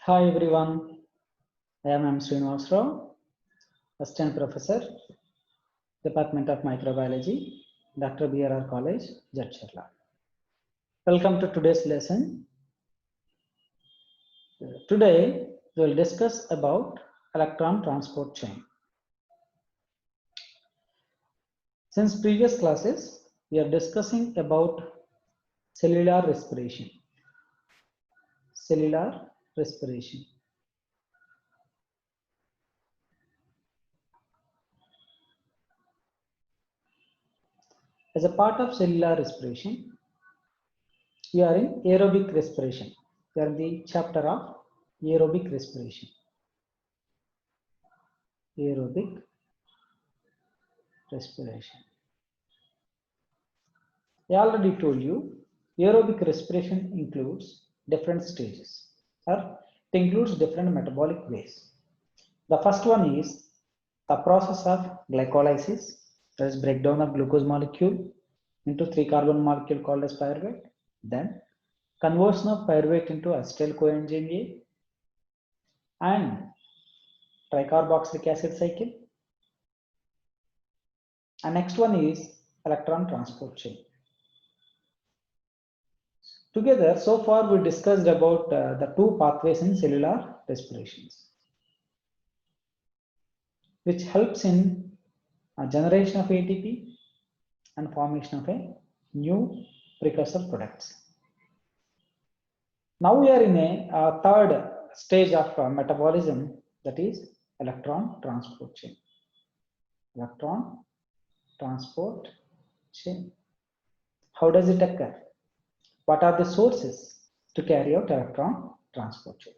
Hi everyone, I am M. Srinivas Rao, Assistant Professor, Department of Microbiology, Dr. B.R.R. College, Jadcherla. Welcome to today's lesson. Today we will discuss about electron transport chain. Since previous classes, we are discussing about cellular respiration. Cellular respiration. As a part of cellular respiration, we are in aerobic respiration. We are in the chapter of aerobic respiration. Aerobic respiration. I already told you, aerobic respiration includes different stages, or it includes different metabolic ways. The first one is the process of glycolysis, that is breakdown of glucose molecule into 3-carbon molecule called as pyruvate. Then conversion of pyruvate into acetyl coenzyme A and tricarboxylic acid cycle. And next one is electron transport chain. Together, so far we discussed about the two pathways in cellular respirations, which helps in generation of ATP and formation of a new precursor products. Now we are in a third stage of metabolism, that is electron transport chain. Electron transport chain. How does it occur? What are the sources to carry out electron transport chain?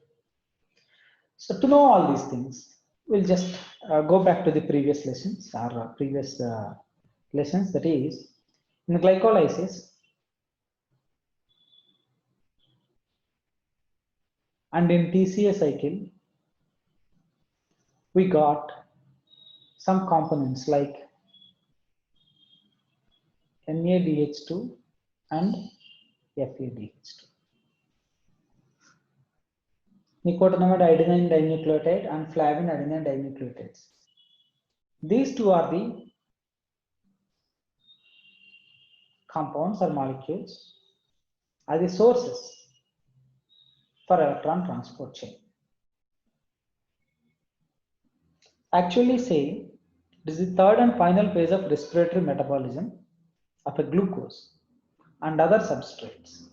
So to know all these things, we'll just go back to the previous lessons or previous lessons. That is, in glycolysis and in TCA cycle, we got some components like NADH2 and FADH2. Nicotinamide adenine dinucleotide and flavin adenine dinucleotides. These two are the compounds or molecules are the sources for electron transport chain. Actually say, it is the third and final phase of respiratory metabolism of a glucose and other substrates.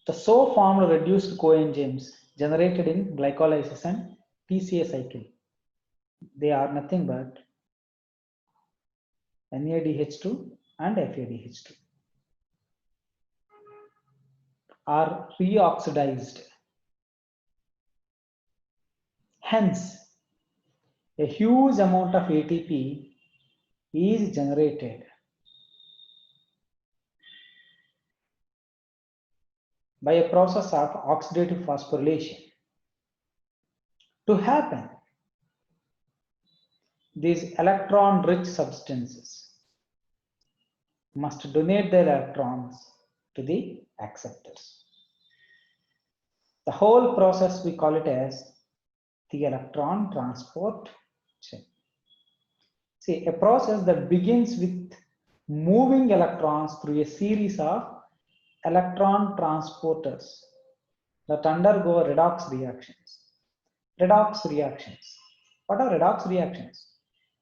The so formed reduced coenzymes generated in glycolysis and TCA cycle, they are nothing but NADH2 and FADH2 are reoxidized. Hence, a huge amount of ATP is generated by a process of oxidative phosphorylation. To happen, these electron-rich substances must donate their electrons to the acceptors. The whole process we call it as the electron transport chain. See, a process that begins with moving electrons through a series of electron transporters that undergo redox reactions. Redox reactions. What are redox reactions?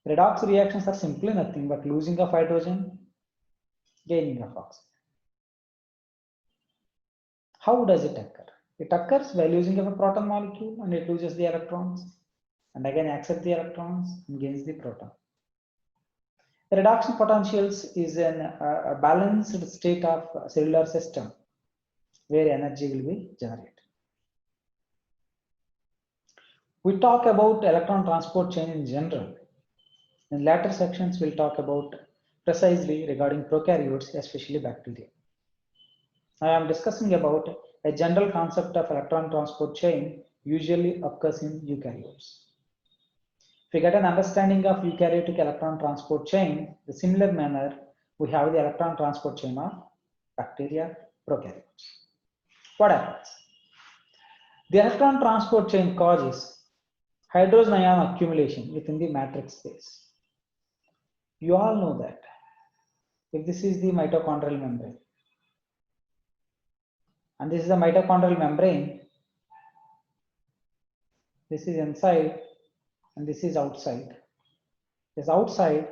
Redox reactions are simply nothing but losing of hydrogen, gaining of oxygen. How does it occur? It occurs by losing of a proton molecule and it loses the electrons and again accepts the electrons and gains the proton. The reduction potentials is a balanced state of cellular system where energy will be generated. We talk about electron transport chain in general. In later sections, we'll talk about precisely regarding prokaryotes, especially bacteria. I am discussing about a general concept of electron transport chain usually occurs in eukaryotes. If we get an understanding of eukaryotic electron transport chain, the similar manner we have the electron transport chain of bacteria, prokaryotes. what happens? The electron transport chain causes hydrogen ion accumulation within the matrix space. You all know that. If this is the mitochondrial membrane, and this is the mitochondrial membrane, this is inside and this is outside. This outside,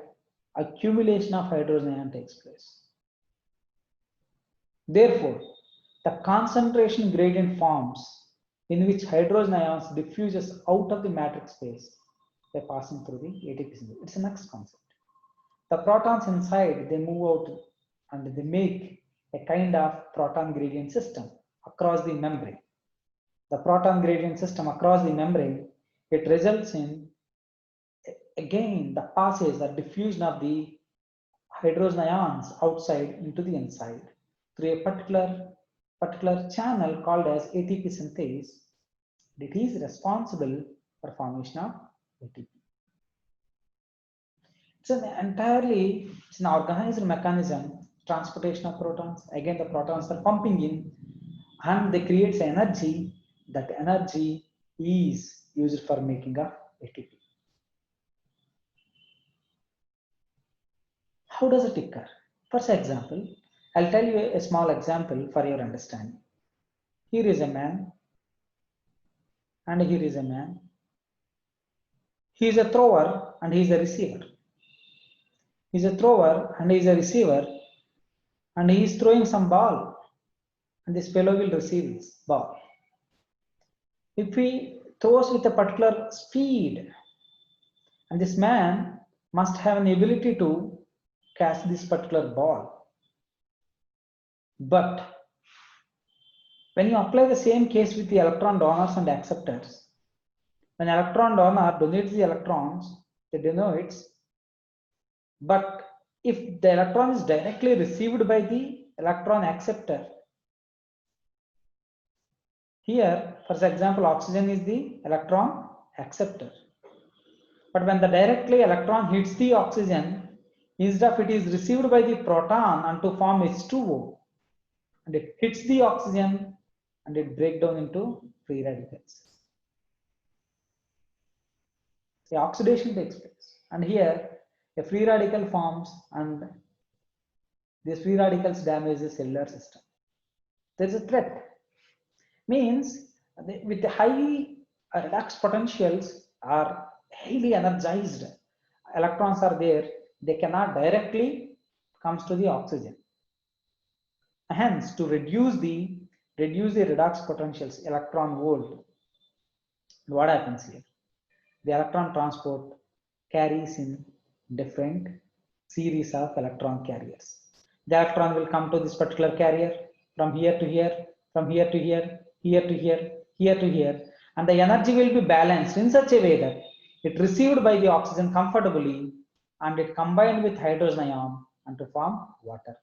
accumulation of hydrogen ion takes place. Therefore, the concentration gradient forms in which hydrogen ions diffuses out of the matrix space by passing through the ATP synthase. It's the next concept. The protons inside, they move out and they make a kind of proton gradient system across the membrane. The proton gradient system across the membrane, it results in, again, the passage, the diffusion of the hydrogen ions outside into the inside through a particular channel called as ATP synthase. It is responsible for formation of ATP. It's an organized mechanism, transportation of protons. Again, the protons are pumping in and they create energy. That energy is used for making of ATP. How does it occur? For example, I'll tell you a small example for your understanding. Here is a man, and here is a man. He is a thrower and he is a receiver. He is a thrower and he is a receiver, and he is throwing some ball, and this fellow will receive this ball. If he throws with a particular speed, and this man must have an ability to catch this particular ball. But when you apply the same case with the electron donors and acceptors, when electron donor donates the electrons, they donates. But if the electron is directly received by the electron acceptor, here, for example, oxygen is the electron acceptor. But when the directly electron hits the oxygen, instead of it is received by the proton and to form H2O, and it hits the oxygen and it breaks down into free radicals. The oxidation takes place, and here a free radical forms, and these free radicals damage the cellular system. There is a threat. Means with the high redox potentials are highly energized, electrons are there, they cannot directly comes to the oxygen. Hence, to reduce the redox potentials, electron volt, what happens here? The electron transport carries in different series of electron carriers. The electron will come to this particular carrier from here to here, from here to here, here to here, here to here, and the energy will be balanced in such a way that it received by the oxygen comfortably and it combined with hydrogen ion and to form water.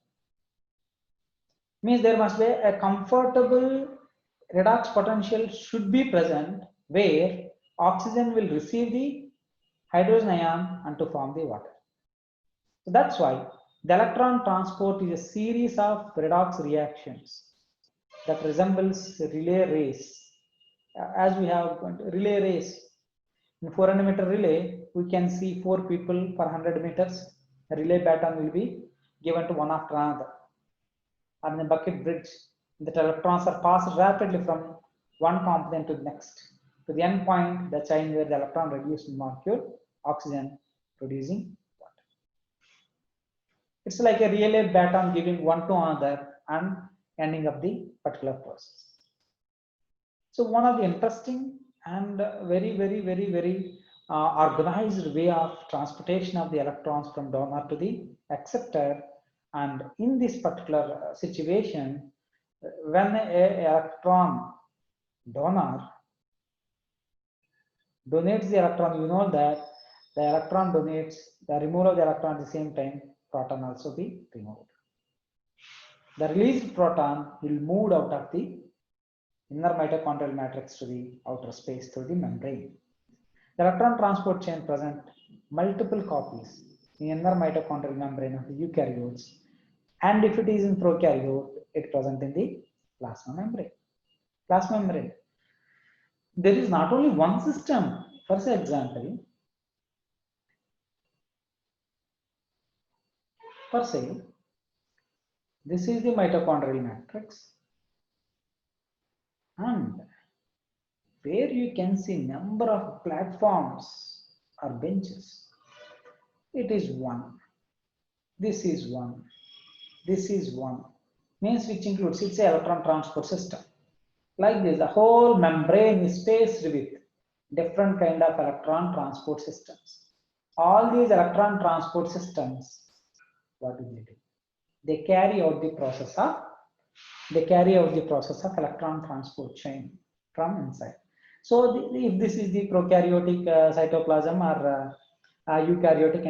Means there must be a comfortable redox potential should be present where oxygen will receive the hydrogen ion and to form the water. So that's why the electron transport is a series of redox reactions that resembles a relay race. As we have relay race, in 400 meter relay, we can see 4 people per 100 meters. A relay baton will be given to one after another. And in the bucket bridge, the electrons are passed rapidly from one component to the next. To the end point, the chain where the electron reduced molecule, oxygen producing water. It's like a relay baton giving one to another and ending up the particular process. So one of the interesting and very organized way of transportation of the electrons from donor to the acceptor. And in this particular situation, when an electron donor donates the electron, you know that the electron donates, the removal of the electron at the same time, proton also be removed. The released proton will move out of the inner mitochondrial matrix to the outer space through the membrane. The electron transport chain present multiple copies in inner mitochondrial membrane of the eukaryotes, and if it is in prokaryote, it present in the plasma membrane. Class membrane. There is not only one system. For example, this is the mitochondrial matrix, and where you can see number of platforms or benches. It is one. This is one. This is one. Means which includes its electron transport system. Like this, the whole membrane is spaced with different kind of electron transport systems. All these electron transport systems, what do they do? They carry out the process of electron transport chain from inside. So if this is the prokaryotic cytoplasm or eukaryotic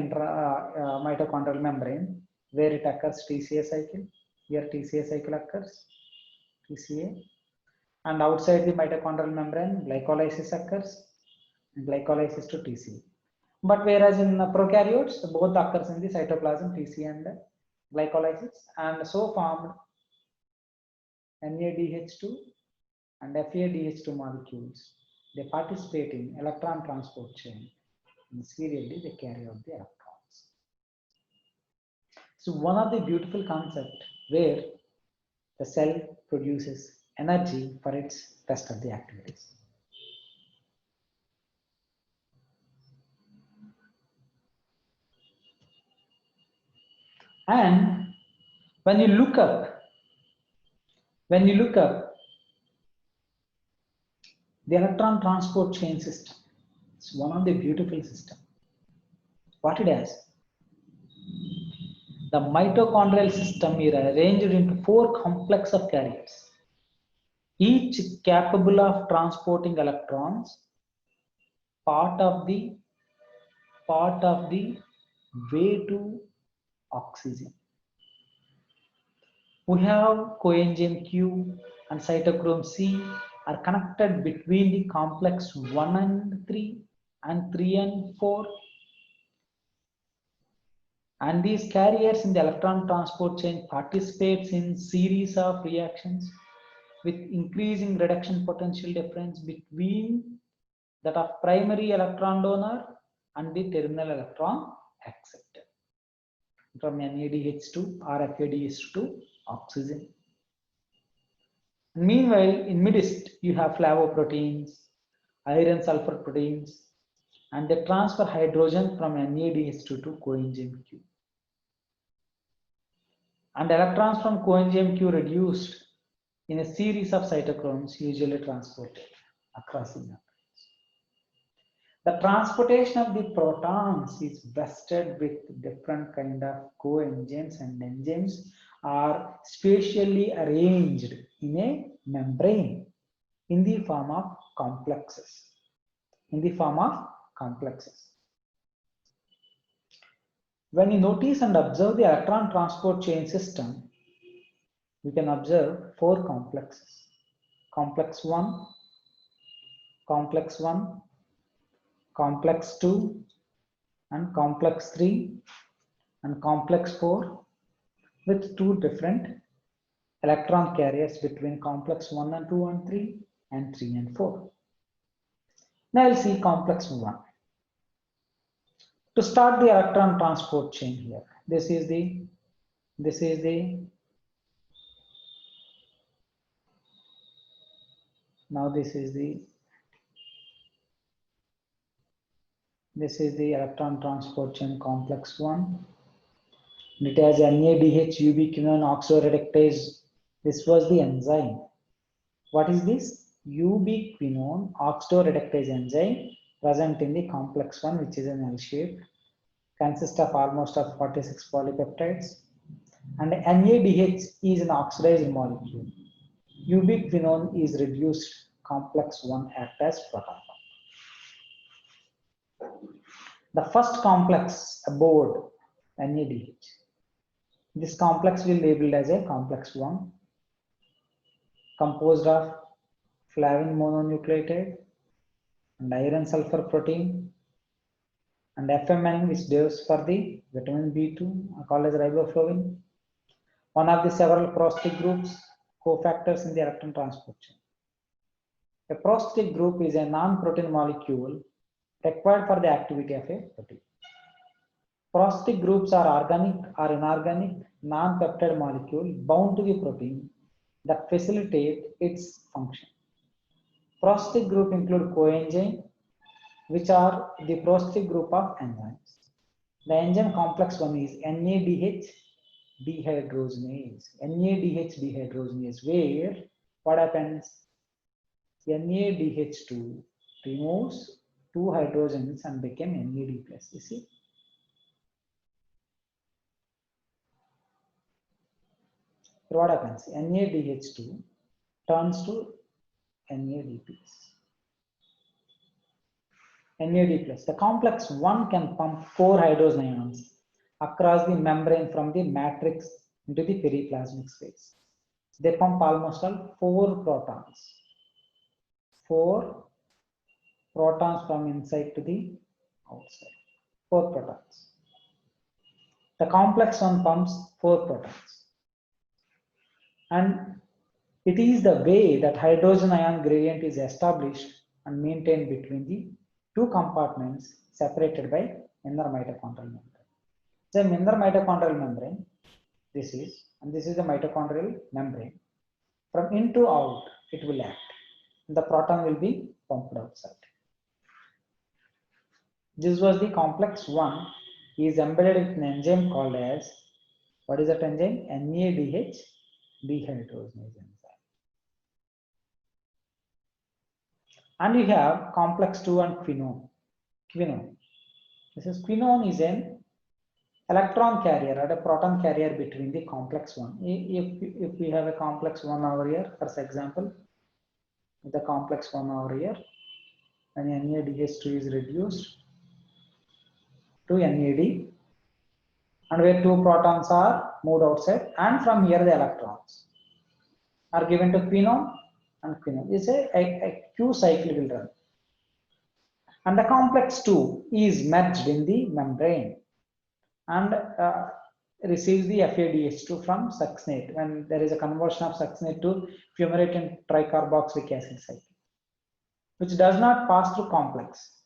mitochondrial membrane, where it occurs TCA cycle, here TCA cycle occurs, TCA, and outside the mitochondrial membrane, glycolysis occurs, and glycolysis to TCA. But whereas in prokaryotes, both occurs in the cytoplasm, TCA and glycolysis, and so formed NADH2 and FADH2 molecules. They participate in electron transport chain, and serially they carry out the electrons. So one of the beautiful concepts where the cell produces energy for its rest of the activities. And when you look up the electron transport chain system, it's one of the beautiful system. What it has? The mitochondrial system is arranged into 4 complex of carriers, each capable of transporting electrons, part of the way to oxygen. We have coenzyme Q and cytochrome C are connected between the complex 1 and 3 and 3 and 4. And these carriers in the electron transport chain participates in series of reactions with increasing reduction potential difference between that of primary electron donor and the terminal electron acceptor from NADH2 or FADH2 to oxygen. Meanwhile, in midst, you have flavoproteins, iron sulfur proteins, and they transfer hydrogen from NADH2 to coenzyme Q. And electrons from coenzyme Q reduced in a series of cytochromes usually transported across the membranes. The transportation of the protons is vested with different kind of coenzymes and enzymes are spatially arranged in a membrane in the form of complexes. When you notice and observe the electron transport chain system, we can observe 4 complexes. Complex 1, complex 1, complex 2, and complex 3, and complex 4 with 2 different electron carriers between complex 1 and 2 and 3 and 3 and 4. Now I'll see complex 1. To start the electron transport chain here, this is the electron transport chain complex 1. It has NADH ubiquinone oxidoreductase. This was the enzyme. What is this? Ubiquinone oxidoreductase enzyme present in the complex 1, which is an L shape, consists of almost of 46 polypeptides, and NADH is an oxidized molecule. Ubiquinone is reduced, complex 1 act as proton pump. The first complex aboard NADH. This complex will be labeled as a complex 1, composed of flavin mononucleotide and iron sulfur protein and FMN, which stands for the vitamin B2, called as riboflavin, one of the several prosthetic groups, cofactors in the electron transport chain. A prosthetic group is a non-protein molecule required for the activity of a protein. Prosthetic groups are organic or inorganic non-peptide molecule bound to the protein that facilitate its function. Prosthetic group include coenzyme, which are the prosthetic group of enzymes. The enzyme complex one is NADH dehydrogenase. NADH dehydrogenase, where what happens? NADH2 removes two hydrogens and became NAD plus. You see? What happens? NADH2 turns to NAD plus. NAD plus. The complex 1 can pump 4 hydrogen ions across the membrane from the matrix into the periplasmic space. They pump almost all 4 protons. 4 protons from inside to the outside. 4 protons. The complex 1 pumps 4 protons. And it is the way that hydrogen ion gradient is established and maintained between the two compartments separated by inner mitochondrial membrane. The inner mitochondrial membrane, this is, and this is the mitochondrial membrane. From in to out, it will act. The proton will be pumped outside. This was the complex 1 is embedded with an enzyme called as, what is that enzyme? NADH dehydrogenase enzyme. And you have complex 2 and quinone. This is quinone is an electron carrier or a proton carrier between the complex 1. If we have a complex 1 over here, for example, the complex 1 over here, and NADH2 is reduced to NAD, and where 2 protons are moved outside, and from here the electrons are given to quinone, and quinone is a Q cycle will run. And the complex 2 is merged in the membrane and receives the FADH2 from succinate when there is a conversion of succinate to fumarate and tricarboxylic acid cycle, which does not pass through complex.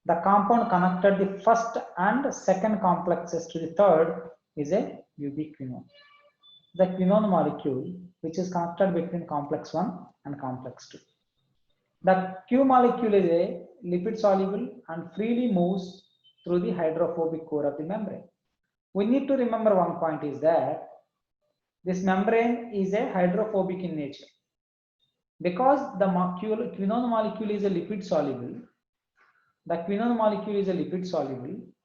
The compound connected the first and second complexes to the third is a ubiquinone. The quinone molecule, which is connected between complex 1 and complex 2. The Q molecule is a lipid soluble and freely moves through the hydrophobic core of the membrane. We need to remember one point is that this membrane is a hydrophobic in nature. Because the quinone molecule is a lipid soluble,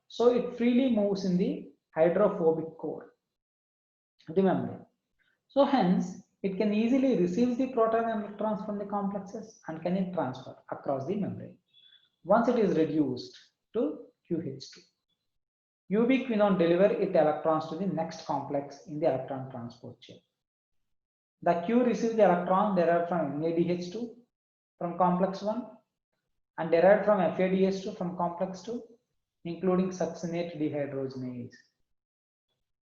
so it freely moves in the hydrophobic core of the membrane. So hence, it can easily receive the proton and electrons from the complexes and can transfer across the membrane once it is reduced to QH2. Ubiquinone deliver its electrons to the next complex in the electron transport chain. The Q receives the electron derived from NADH2 from complex 1 and derived from FADH2 from complex 2, including succinate dehydrogenase.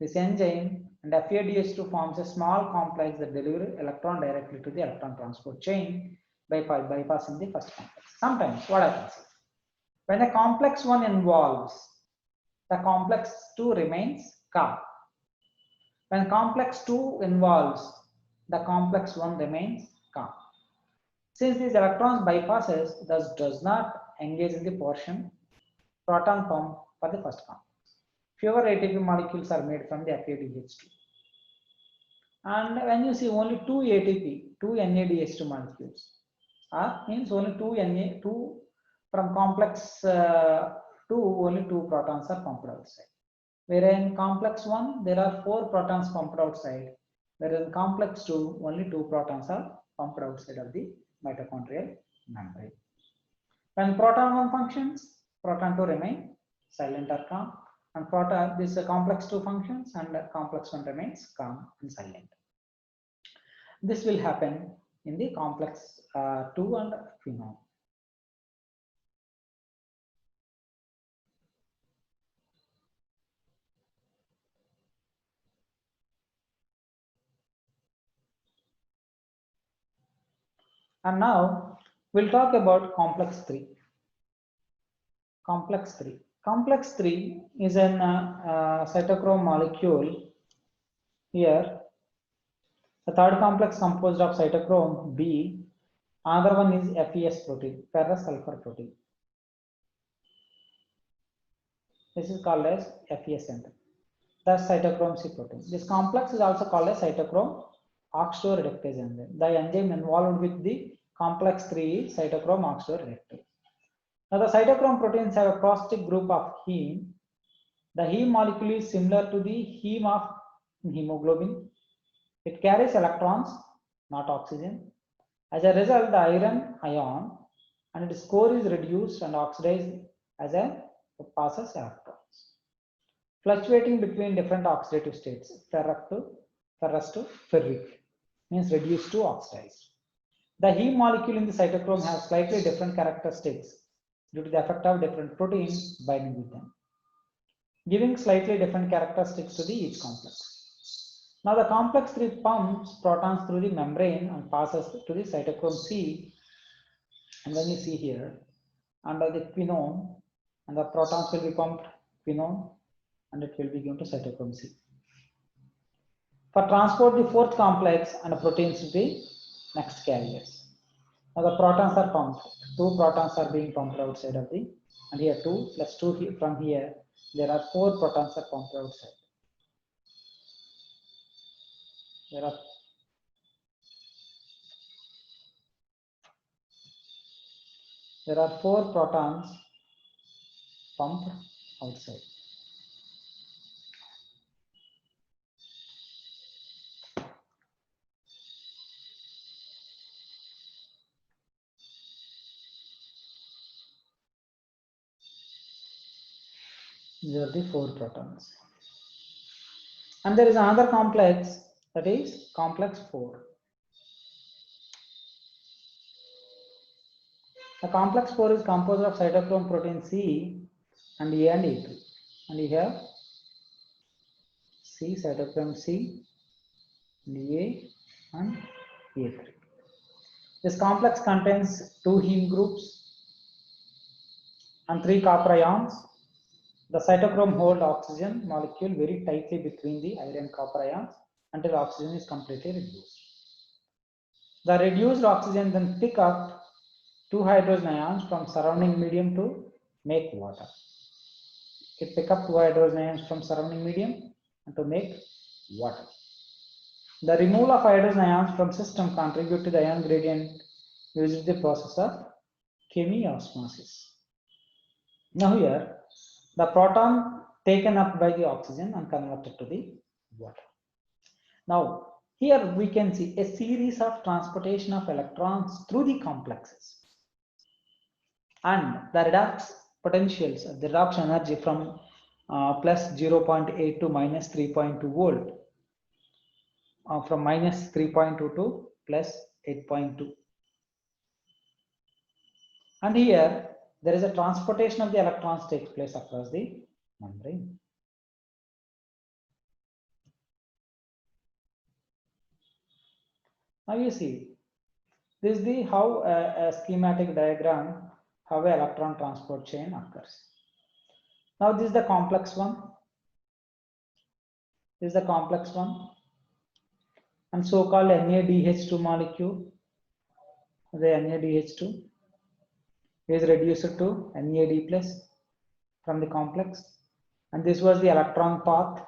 This enzyme and FADH2 forms a small complex that delivers electron directly to the electron transport chain by bypassing the first complex. Sometimes what happens is, when the complex 1 involves, the complex 2 remains calm. When complex 2 involves, the complex 1 remains calm. Since these electrons bypasses, thus does not engage in the portion proton pump for the first complex. Fewer ATP molecules are made from the FADH2. And when you see only 2 ATP, 2 NADH2 molecules, means only 2 from complex 2, only 2 protons are pumped outside. Whereas in complex 1, there are 4 protons pumped outside, whereas in complex 2, only 2 protons are pumped outside of the mitochondrial membrane. When proton 1 functions, proton 2 remain silent or calm, and this complex 2 functions and complex 1 remains calm and silent. This will happen in the complex 2 and quinone. And now We'll talk about complex 3. Complex 3. Complex 3 is an cytochrome molecule. Here, the third complex composed of cytochrome B. Another one is FES protein, ferrous sulfur protein. This is called as FES enzyme. That's cytochrome C protein. This complex is also called as cytochrome oxidase reductase enzyme. The enzyme involved with the complex 3 is cytochrome oxidase reductase. Now, the cytochrome proteins have a prosthetic group of heme. The heme molecule is similar to the heme of hemoglobin. It carries electrons, not oxygen. As a result, the iron ion and its core is reduced and oxidized as it passes electrons, fluctuating between different oxidative states, ferrous to ferric, means reduced to oxidized. The heme molecule in the cytochrome has slightly different characteristics due to the effect of different proteins binding with them, giving slightly different characteristics to each complex. Now, the complex 3 pumps protons through the membrane and passes to the cytochrome C. And when you see here, under the quinone, and the protons will be pumped quinone, and it will be given to cytochrome C. For transport, the fourth complex and the proteins to the next carriers. Now, the protons are pumped. 2 protons are being pumped outside of the, and here 2 plus 2 here, from here, there are 4 protons are pumped outside. There are 4 protons pumped outside. These are the 4 protons. And there is another complex, that is complex 4. The complex 4 is composed of cytochrome protein C and A and A3. And you have C, cytochrome C, and A and A3. This complex contains 2 heme groups and 3 copper ions. The cytochrome holds oxygen molecule very tightly between the iron copper ions until oxygen is completely reduced. The reduced oxygen then pick up 2 hydrogen ions from surrounding medium to make water. It pick up 2 hydrogen ions from surrounding medium and to make water. The removal of hydrogen ions from system contribute to the ion gradient using the process of chemiosmosis. Now here, the proton taken up by the oxygen and converted to the water. Now here we can see a series of transportation of electrons through the complexes, and the redox potentials, the redox energy from plus 0.8 to minus 3.2 volt, from minus 3.2 to plus 8.2. And here there is a transportation of the electrons takes place across the membrane. Now you see, this is the how a schematic diagram how an electron transport chain occurs. Now this is the complex one. This is the complex one, and so-called NADH2 molecule. The NADH2 is reduced to NAD plus from the complex, and this was the electron path,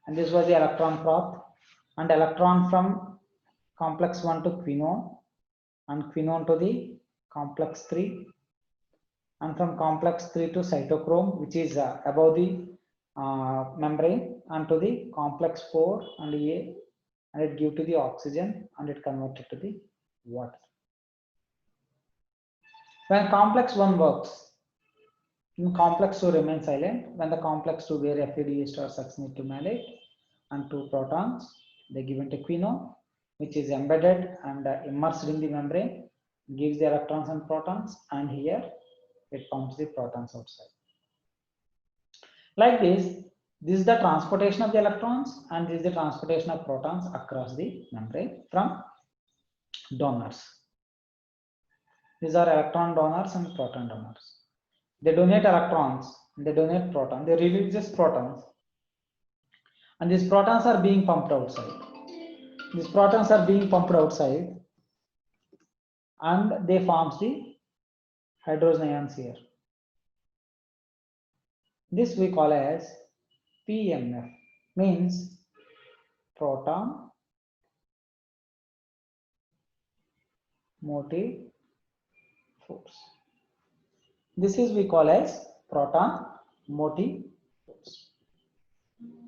and this was the electron path, and electron from complex 1 to quinone, and quinone to the complex 3, and from complex 3 to cytochrome, which is above the membrane, and to the complex 4 and A, and it give to the oxygen and it converted to the water. When complex 1 works, complex 2 remains silent. When the complex 2 where FADH star succinate to malate and 2 protons, they given to quinone, which is embedded and immersed in the membrane, gives the electrons and protons, and here it pumps the protons outside. Like this is the transportation of the electrons, and this is the transportation of protons across the membrane from donors. These are electron donors and proton donors. They donate electrons, they donate protons, they release these protons, and these protons are being pumped outside. These protons are being pumped outside, and they forms the hydrogen ions here. This we call as PMF, means proton motive force. This is we call as proton motive force.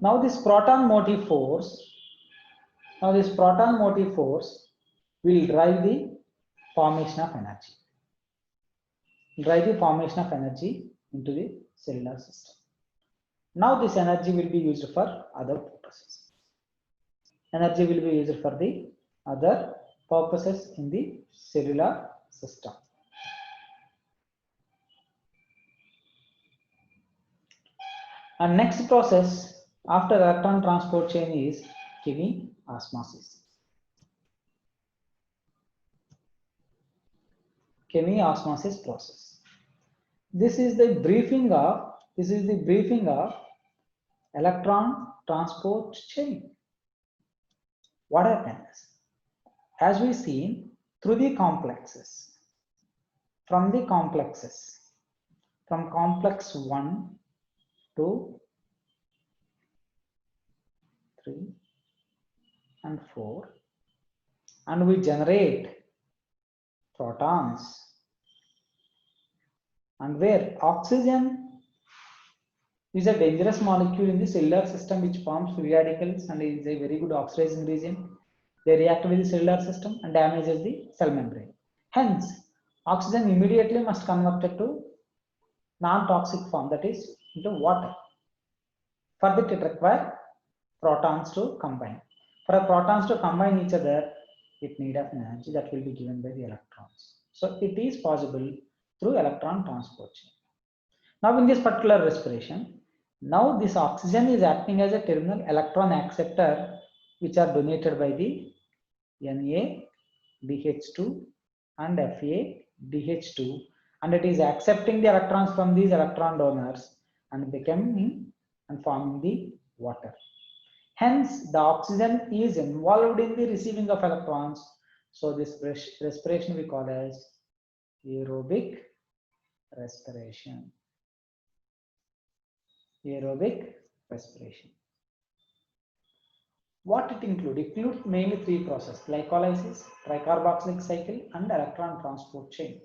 Now this proton motive force, will drive the formation of energy. Drive the formation of energy into the cellular system. Now this energy will be used for other purposes. Energy will be used for the other purposes in the cellular system. And next process after electron transport chain is chemiosmosis. Chemiosmosis process. This is the briefing of electron transport chain. What happens? As we see through the complexes, from complex 1, 2, 3, and 4, and we generate protons, and where oxygen is a dangerous molecule in the cellular system which forms free radicals and is a very good oxidizing agent. They react with the cellular system and damages the cell membrane. Hence, oxygen immediately must convert it to non-toxic form, that is into water. For that it requires protons to combine. For protons to combine each other, it needs an energy that will be given by the electrons. So it is possible through electron transport chain. Now in this particular respiration, now this oxygen is acting as a terminal electron acceptor, which are donated by the NaDH2 and FaDH2, and it is accepting the electrons from these electron donors and becoming and forming the water. Hence, the oxygen is involved in the receiving of electrons. So this respiration we call as aerobic respiration. Aerobic respiration. What it includes? It includes mainly 3 processes: glycolysis, tricarboxylic cycle, and electron transport chain.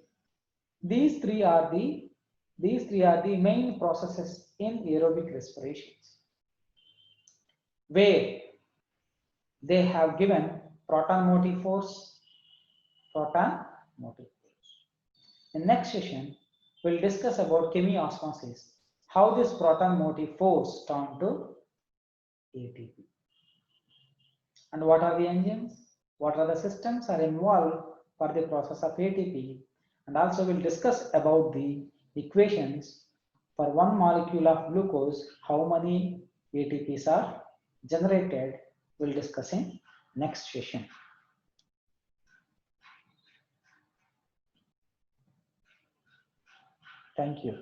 These three are the main processes in aerobic respirations, where they have given proton motive force. In next session, we'll discuss about chemiosmosis, how this proton motive force turned to ATP. And what are the enzymes? What are the systems are involved for the process of ATP? And also we'll discuss about the equations for 1 molecule of glucose, how many ATPs are generated. We'll discuss in next session. Thank you.